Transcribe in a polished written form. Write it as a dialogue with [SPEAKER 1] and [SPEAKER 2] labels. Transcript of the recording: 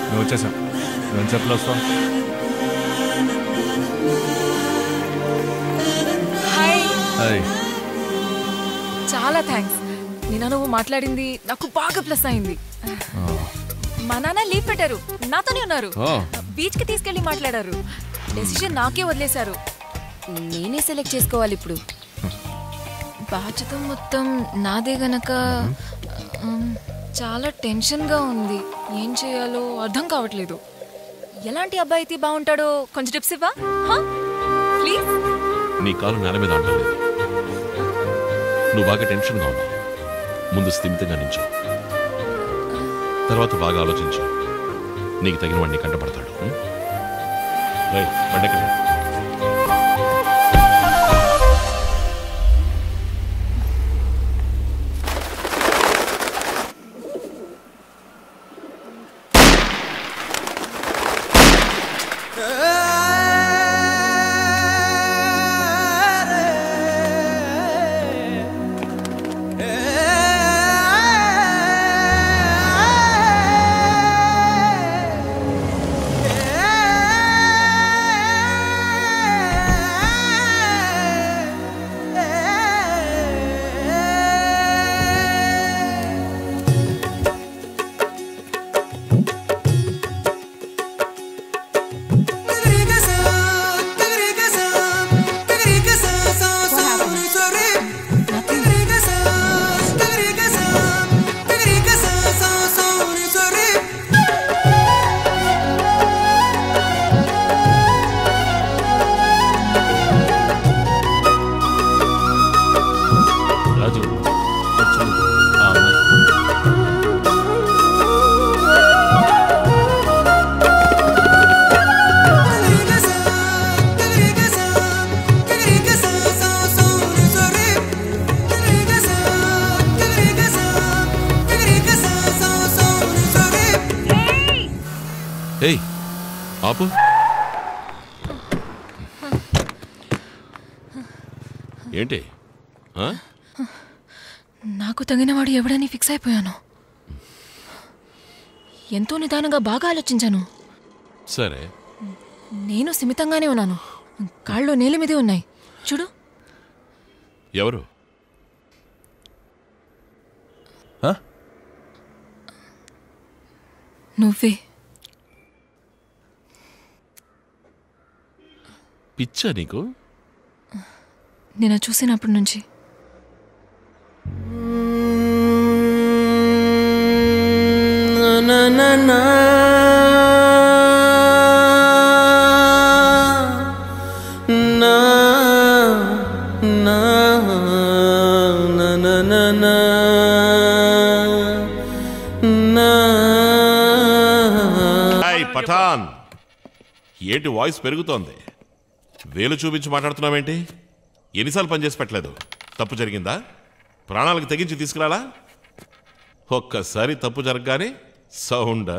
[SPEAKER 1] నువ్వు వచ్చేసాం. నేను చెప్పలు వస్తాం.
[SPEAKER 2] హాయ్. చాలా థ్యాంక్స్. నిన్న నువ్వు మాట్లాడింది నాకు బాగా ప్లస్ అయింది. మా నాన్న లీవ్ పెట్టారు, నాతోనే ఉన్నారు. బీచ్ కి తీసుకెళ్లి మాట్లాడారు. డెసిషన్ నాకే వదిలేశారు. నేనే సెలెక్ట్ చేసుకోవాలి ఇప్పుడు. బాధ్యత మొత్తం నాదే గనక చాలా టెన్షన్ గా ఉంది. ఏం చేయాలో అర్థం కావట్లేదు. ఎలాంటి అబ్బాయి అయితే బాగుంటాడో కొంచెం టిప్స్ ఇవ్వా ప్లీజ్.
[SPEAKER 3] నీ కాలు నేల మీద అంటలేదు. నువ్వు బాగా టెన్షన్గా ఉన్నావు. ముందు స్థిమితంగా నించో, తర్వాత బాగా ఆలోచించు. నీకు తగిన వాడిని కంటపడతాడు. పండగ ఆపు. ఏంటి?
[SPEAKER 2] నాకు తగినవాడు ఎవడని ఫిక్స్ అయిపోయాను. ఎంతో నిదానంగా బాగా ఆలోచించాను.
[SPEAKER 3] సరే,
[SPEAKER 2] నేను సిమితంగానే ఉన్నాను. కాళ్ళు నేల మీదే ఉన్నాయి. చూడు.
[SPEAKER 3] ఎవరు?
[SPEAKER 2] నువ్వే.
[SPEAKER 3] పిచ్చా నీకు?
[SPEAKER 2] నేను చూసినప్పటి నుంచి.
[SPEAKER 3] పఠాన్, ఏంటి వాయిస్ పెరుగుతోంది? వేలు చూపించి మాట్లాడుతున్నావేంటి? ఎన్నిసార్లు పనిచేసి పెట్టలేదు? తప్పు జరిగిందా? ప్రాణాలకు తెగించి తీసుకురాలా? ఒక్కసారి తప్పు జరగగానే సౌండా?